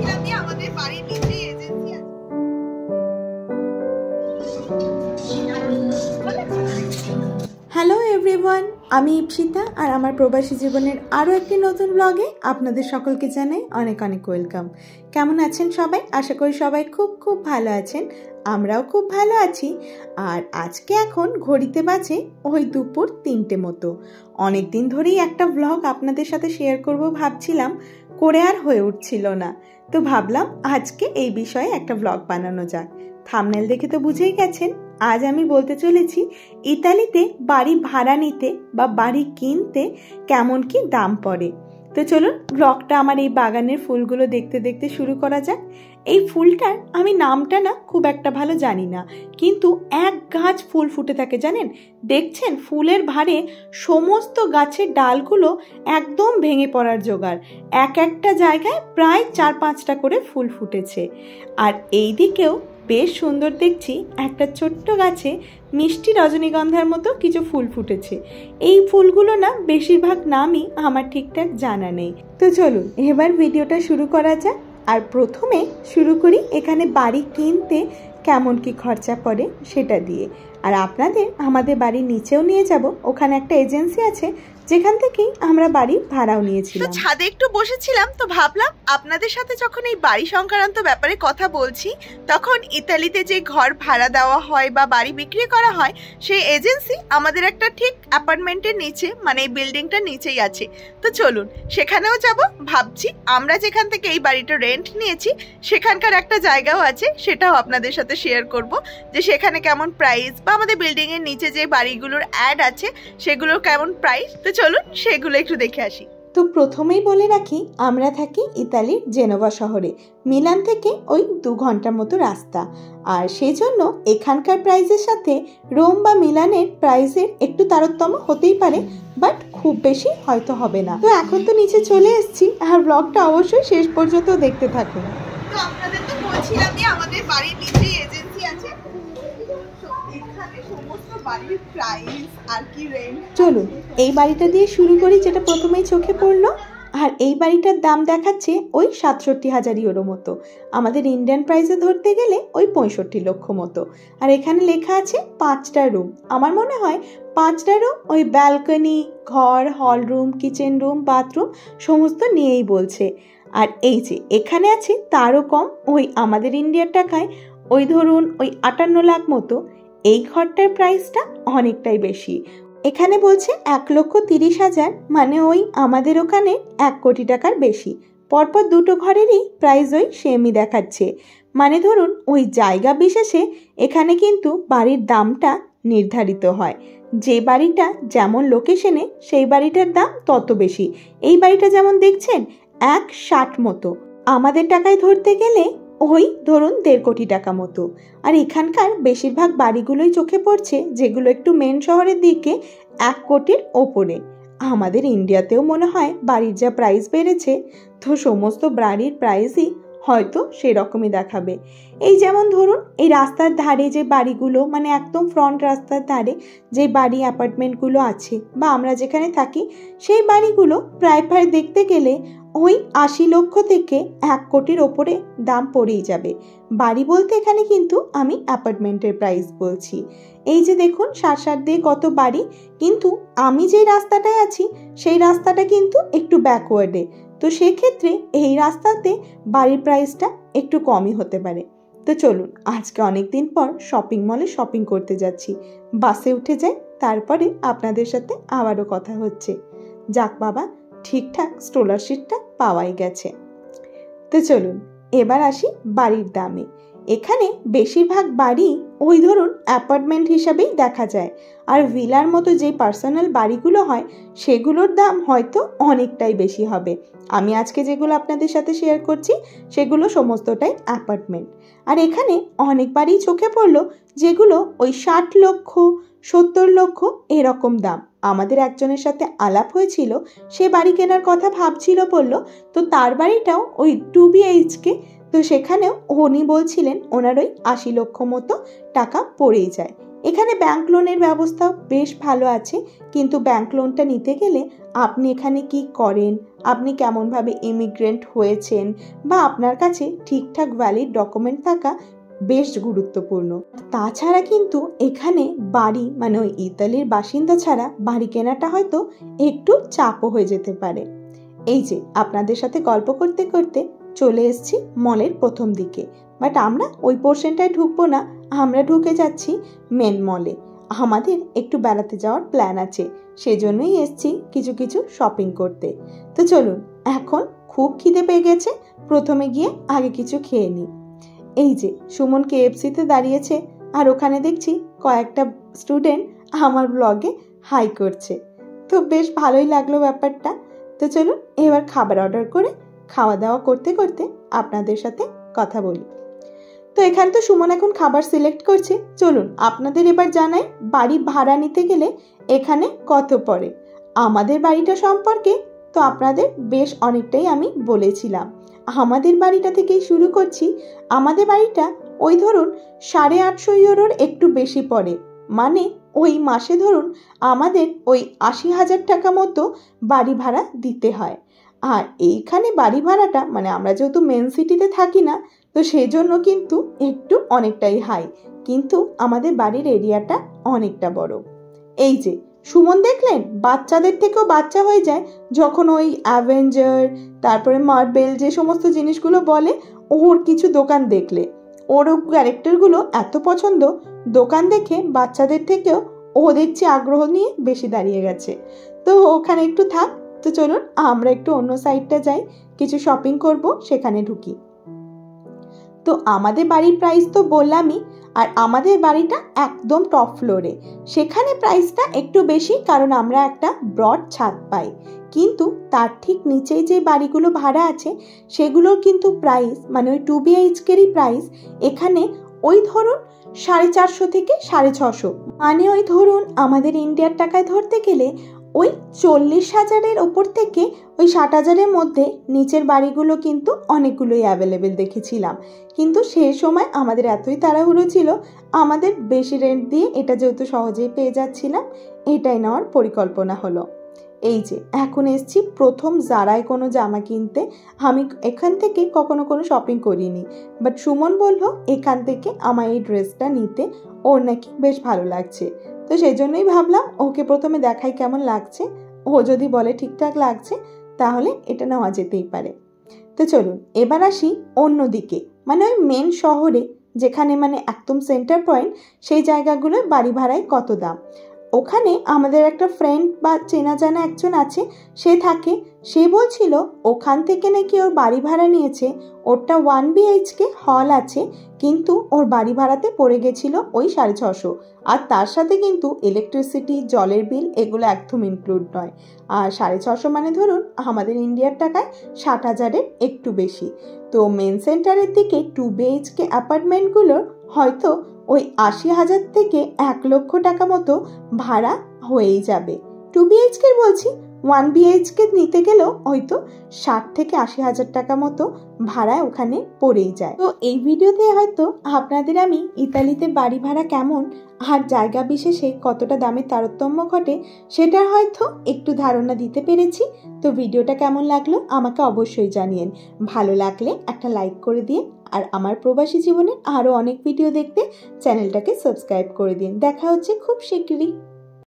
বলছিলাম যে আমাদের বাড়ির নিচেই এজেন্সি আছে। হ্যালো এভরিওয়ান, আমি ইপসিতা আর আমার প্রবাসী জীবনের আরও একটি নতুন ব্লগে আপনাদের সকলকে জানাই অনেক অনেক ওয়েলকাম। কেমন আছেন সবাই? আশা করি সবাই খুব খুব ভালো আছেন। আমরাও খুব ভালো আছি। আর আজকে এখন ঘড়িতে বাজে ওই দুপুর 3টে মতো। অনেক দিন ধরেই একটা ব্লগ আপনাদের সাথে শেয়ার করব ভাবছিলাম, করে আর হয়ে উঠছিল না। তো ভাবলাম আজকে এই বিষয়ে একটা ব্লগ বানানো যাক। থাম্বনেল দেখে তো বুঝেই গেছেন, আজ আমি বলতে চলেছি ইতালিতে বাড়ি ভাড়া নিতে বা বাড়ি কিনতে কেমন কি দাম পড়ে। তো চলুন ব্লগটা আমার এই বাগানের ফুলগুলো দেখতে দেখতে শুরু করা যাক। এই ফুলটার আমি নামটা না খুব একটা ভালো জানি না, কিন্তু এক গাছ ফুল ফুটে থাকে জানেন। দেখছেন ফুলের ভারে সমস্ত গাছের ডালগুলো একদম ভেঙে পড়ার জোগাড়। এক একটা জায়গায় প্রায় 4-5টা করে ফুল ফুটেছে। আর এই দিকেও বেশ সুন্দর দেখছি একটা ছোট্ট গাছে মিষ্টি রজনীগন্ধার মতো কিছু ফুল ফুটেছে। এই ফুলগুলো না বেশিরভাগ নামই আমার ঠিকঠাক জানা নেই। তো চলুন এবার ভিডিওটা শুরু করা যাক। আর প্রথমে শুরু করি এখানে বাড়ি কিনতে কেমন কি খরচা পড়ে সেটা দিয়ে। আর আপনাদের আমাদের বাড়ির নিচেও নিয়ে যাব, ওখানে একটা এজেন্সি আছে যেখান থেকেই আমরা বাড়ি ভাড়াও নিয়েছিলাম। ছাদে একটু বসেছিলাম, তো ভাবলাম আপনাদের সাথে যখন এই বাড়ি সংক্রান্ত ব্যাপারে কথা বলছি, তখন ইতালিতে যে ঘর ভাড়া দেওয়া হয় বা বাড়ি বিক্রি করা হয়, সেই এজেন্সি আমাদের একটা ঠিক অ্যাপার্টমেন্টের নিচে, মানে এই বিল্ডিংটার নিচেই আছে। তো চলুন সেখানেও যাব। ভাবছি আমরা যেখান থেকে এই বাড়িটা রেন্ট নিয়েছি সেখানকার একটা জায়গাও আছে, সেটাও আপনাদের সাথে শেয়ার করব যে সেখানে কেমন প্রাইস, বা আমাদের বিল্ডিং এর নিচে যে বাড়িগুলোর অ্যাড আছে সেগুলোর কেমন প্রাইস। তো চলুন সেগুলো একটু দেখে আসি। তো প্রথমেই বলে রাখি, আমরা থাকি ইতালির জেনোভা শহরে। মিলান থেকে ওই 2 ঘন্টার মতো রাস্তা। আর সেই জন্য এখানকার প্রাইসের সাথে রোম বা মিলানের প্রাইসের একটু তারতম্য হতেই পারে, বাট খুব বেশি হয়তো হবে না। তো এখন তো নিচে চলে এসেছি, আর ব্লগটা অবশ্যই শেষ পর্যন্ত দেখতে থাকুন। তো আপনাদের তো বলছিলাম যে আমাদের বাড়ির নিচেই এজেন্সি আছে। এখানে সমস্ত বাড়ির প্রাইস আর কি রেন্ট। চলুন এই বাড়িটা দিয়ে শুরু করি, যেটা প্রথমেই চোখে পড়লো। আর এই বাড়িটার দাম দেখাচ্ছে ওই 67,000 ইউরো মতো। আমাদের ইন্ডিয়ান প্রাইসে ধরতে গেলে ওই 65 লক্ষ মতো। আর এখানে লেখা আছে 5টা রুম। আমার মনে হয় 5টা রুম ওই ব্যালকনি, ঘর, hall room, kitchen room, bathroom সমস্ত নিয়েই বলছে। আর এই যে এখানে আছে তারও কম, ওই আমাদের ইন্ডিয়ার টাকায় ওই ধরুন ওই 58 লাখ মতো। এই ঘরটার প্রাইসটা অনেকটাই বেশি। এখানে বলছে 1,30,000, মানে ওই আমাদের ওখানে 1 কোটি টাকার বেশি। পরপর দুটো ঘরেরই প্রাইস ওই সেমই দেখাচ্ছে। মানে ধরুন ওই জায়গা বিশেষে এখানে কিন্তু বাড়ির দামটা নির্ধারিত হয়। যে বাড়িটা যেমন লোকেশনে সেই বাড়িটার দাম তত বেশি। এই বাড়িটা যেমন দেখছেন 1,60 মতো, আমাদের টাকায় ধরতে গেলে ওই ধরুন 1.5 কোটি টাকা মতো। আর এখানকার বেশিরভাগ বাড়িগুলোই চোখে পড়ছে যেগুলো একটু মেন শহরের দিকে 1 কোটির ওপরে। আমাদের ইন্ডিয়াতেও মনে হয় বাড়ির যা প্রাইস বেড়েছে, তো সমস্ত বাড়ির প্রাইসই হয়তো সেরকমই দেখাবে। এই যেমন ধরুন এই রাস্তার ধারে যে বাড়িগুলো, মানে একদম ফ্রন্ট রাস্তার ধারে যে বাড়ি অ্যাপার্টমেন্টগুলো আছে বা আমরা যেখানে থাকি, সেই বাড়িগুলো প্রায় দেখতে গেলে ওই 80 লক্ষ থেকে 1 কোটির ওপরে দাম পড়েই যাবে। বাড়ি বলতে এখানে কিন্তু আমি অ্যাপার্টমেন্টের প্রাইস বলছি। এই যে দেখুন সার দিয়ে কত বাড়ি, কিন্তু আমি যেই রাস্তাটায় আছি সেই রাস্তাটা কিন্তু একটু ব্যাকওয়ার্ডে। তো সেক্ষেত্রে এই রাস্তাতে বাড়ির প্রাইসটা একটু কমই হতে পারে। তো চলুন আজকে অনেক দিন পর শপিং মলে শপিং করতে যাচ্ছি। বাসে উঠে যাই, তারপরে আপনাদের সাথে আবারও কথা হচ্ছে। যাক বাবা, ঠিকঠাক স্ট্রোলার সিটটা পাওয়াই গেছে। তো চলুন এবার আসি বাড়ির দামে। এখানে বেশিরভাগ বাড়ি ওই ধরুন অ্যাপার্টমেন্ট হিসাবেই দেখা যায়। আর ভিলার মতো যে পার্সোনাল বাড়িগুলো হয় সেগুলোর দাম হয়তো অনেকটাই বেশি হবে। আমি আজকে যেগুলো আপনাদের সাথে শেয়ার করছি সেগুলো সমস্তটাই অ্যাপার্টমেন্ট। আর এখানে অনেক বাড়ি চোখে পড়লো যেগুলো ওই 60 লক্ষ, 70 লক্ষ এরকম দাম। আমাদের একজনের সাথে আলাপ হয়েছিল, সে বাড়ি কেনার কথা ভাবছিল বলল, তো তার বাড়িটাও ওই 2 BHK। তো সেখানেও উনি বলছিলেন ওনার ওই 80 লক্ষ মতো টাকা পড়েই যায়। এখানে ব্যাংক লোনের ব্যবস্থা বেশ ভালো আছে, কিন্তু ব্যাংক লোনটা নিতে গেলে আপনি এখানে কি করেন, আপনি কেমনভাবে ইমিগ্রেন্ট হয়েছেন বা আপনার কাছে ঠিকঠাক ভ্যালিড ডকুমেন্ট থাকা বেশ গুরুত্বপূর্ণ। তাছাড়া কিন্তু এখানে বাড়ি মানে ওই ইতালির বাসিন্দা ছাড়া বাড়ি কেনাটা হয়তো একটু চাপও হয়ে যেতে পারে। এই যে আপনাদের সাথে গল্প করতে করতে চলে এসেছি মলের প্রথম দিকে, বাট আমরা ওই পোর্শনটায় ঢুকবো না, আমরা ঢুকে যাচ্ছি মেন মলে। আমাদের একটু বেড়াতে যাওয়ার প্ল্যান আছে, সেজন্যই এসছি কিছু কিছু শপিং করতে। তো চলুন, এখন খুব খিদে পেয়ে গেছে, প্রথমে গিয়ে আগে কিছু খেয়ে নিই। এই যে সুমন KFC-তে দাঁড়িয়েছে, আর ওখানে দেখছি কয়েকটা স্টুডেন্ট আমার ব্লগে হাই করছে, তো বেশ ভালোই লাগলো ব্যাপারটা। তো চলুন এবার খাবার অর্ডার করে খাওয়া দাওয়া করতে করতে আপনাদের সাথে কথা বলি। তো এখানে তো সুমন এখন খাবার সিলেক্ট করছে। চলুন আপনাদের এবার জানাই বাড়ি ভাড়া নিতে গেলে এখানে কত পড়ে। আমাদের বাড়িটা সম্পর্কে তো আপনাদের বেশ অনেকটাই আমি বলেছিলাম। আমাদের বাড়িটা থেকেই শুরু করছি। আমাদের বাড়িটা ওই ধরুন 850 ইউরোর একটু বেশি পড়ে, মানে ওই মাসে ধরুন আমাদের ওই 80,000 টাকা মতো বাড়ি ভাড়া দিতে হয়। আর এইখানে বাড়ি ভাড়াটা মানে আমরা যেহেতু মেন সিটিতে থাকি না, তো সেই জন্য কিন্তু একটু অনেকটাই হাই, কিন্তু আমাদের বাড়ির এরিয়াটা অনেকটা বড়। এই যে সুমন দেখলেন বাচ্চাদের থেকেও বাচ্চা হয়ে যায় যখন ওই অ্যাভেঞ্জার তারপরে মার্বেল যে সমস্ত জিনিসগুলো বলে, ওর কিছু দোকান দেখলে ওর ক্যারেক্টারগুলো এত পছন্দ, দোকান দেখে বাচ্চাদের থেকেও ও দেখছি আগ্রহ নিয়ে বেশি দাঁড়িয়ে গেছে। তো ওখানে একটু থাক, তো চলুন আমরা একটু অন্য সাইডটা যাই, কিছু শপিং করব, সেখানে ঢুকি। তো আমাদের বাড়ির প্রাইস তো বললামই, আর আমাদের বাড়িটা একদম টপ ফ্লোরে, সেখানে প্রাইসটা একটু বেশি কারণ আমরা একটা ব্রড ছাদ পাই। কিন্তু তার ঠিক নিচেই যে বাড়িগুলো ভাড়া আছে সেগুলোর কিন্তু প্রাইস মানে ওই 2 BHK'রই প্রাইস এখানে ওই ধরুন 450 থেকে 650, মানে ওই ধরুন আমাদের ইন্ডিয়ার টাকায় ধরতে গেলে ওই 40,000-এর ওপর থেকে ওই 60,000-এর মধ্যে নিচের বাড়িগুলো কিন্তু অনেকগুলোই অ্যাভেলেবেল দেখেছিলাম। কিন্তু সেই সময় আমাদের এতই তাড়াহুড়ো ছিল, আমাদের বেশি রেন্ট দিয়ে এটা যেহেতু সহজেই পেয়ে যাচ্ছিলাম, এটাই নেওয়ার পরিকল্পনা হলো। এই যে এখন এসছি প্রথম জারায় কোনো জামা কিনতে। আমি এখান থেকে কখনো কোনো শপিং করিনি, বাট সুমন বলল এখান থেকে আমার এই ড্রেসটা নিতে, ওর নাকি বেশ ভালো লাগছে। তো সেই জন্যই ভাবলাম ওকে প্রথমে দেখাই কেমন লাগছে, ও যদি বলে ঠিকঠাক লাগছে তাহলে এটা নেওয়া যেতেই পারে। তো চলুন এবার আসি অন্য দিকে, মানে ওই মেন শহরে যেখানে মানে একদম সেন্টার পয়েন্ট, সেই জায়গাগুলোয় বাড়ি ভাড়ায় কত দাম। ওখানে আমাদের একটা ফ্রেন্ড বা চেনা জানা একজন আছে, সে থাকে, সে বলছিল ওখান থেকে নাকি ওর বাড়ি ভাড়া নিয়েছে, ওরটা 1 BHK হল আছে, কিন্তু ওর বাড়ি ভাড়াতে পড়ে গেছিল ওই 650, আর তার সাথে কিন্তু ইলেকট্রিসিটি জলের বিল এগুলো একদম ইনক্লুড নয়। আর 650 মানে ধরুন আমাদের ইন্ডিয়ার টাকায় 60,000-এর একটু বেশি। তো মেন সেন্টারের দিকে 2 BHK অ্যাপার্টমেন্টগুলোর হয়তো ওই 80,000 থেকে 1 লক্ষ টাকা মতো ভাড়া হয়েই যাবে। 2 BHK বলছি, 1 BHK নিতে গেলেও হয়তো 60 থেকে 80,000 টাকা মতো ভাড়া ওখানে পড়েই যায়। তো এই ভিডিওতে হয়তো আপনাদের আমি ইতালিতে বাড়ি ভাড়া কেমন আর জায়গা বিশেষে কতটা দামের তারতম্য ঘটে সেটা হয়তো একটু ধারণা দিতে পেরেছি। তো ভিডিওটা কেমন লাগলো আমাকে অবশ্যই জানিয়েন, ভালো লাগলে একটা লাইক করে দিন, আর আমার প্রবাসী জীবনের আরও অনেক ভিডিও দেখতে চ্যানেলটাকে সাবস্ক্রাইব করে দিন। দেখা হচ্ছে খুব শিগগিরই।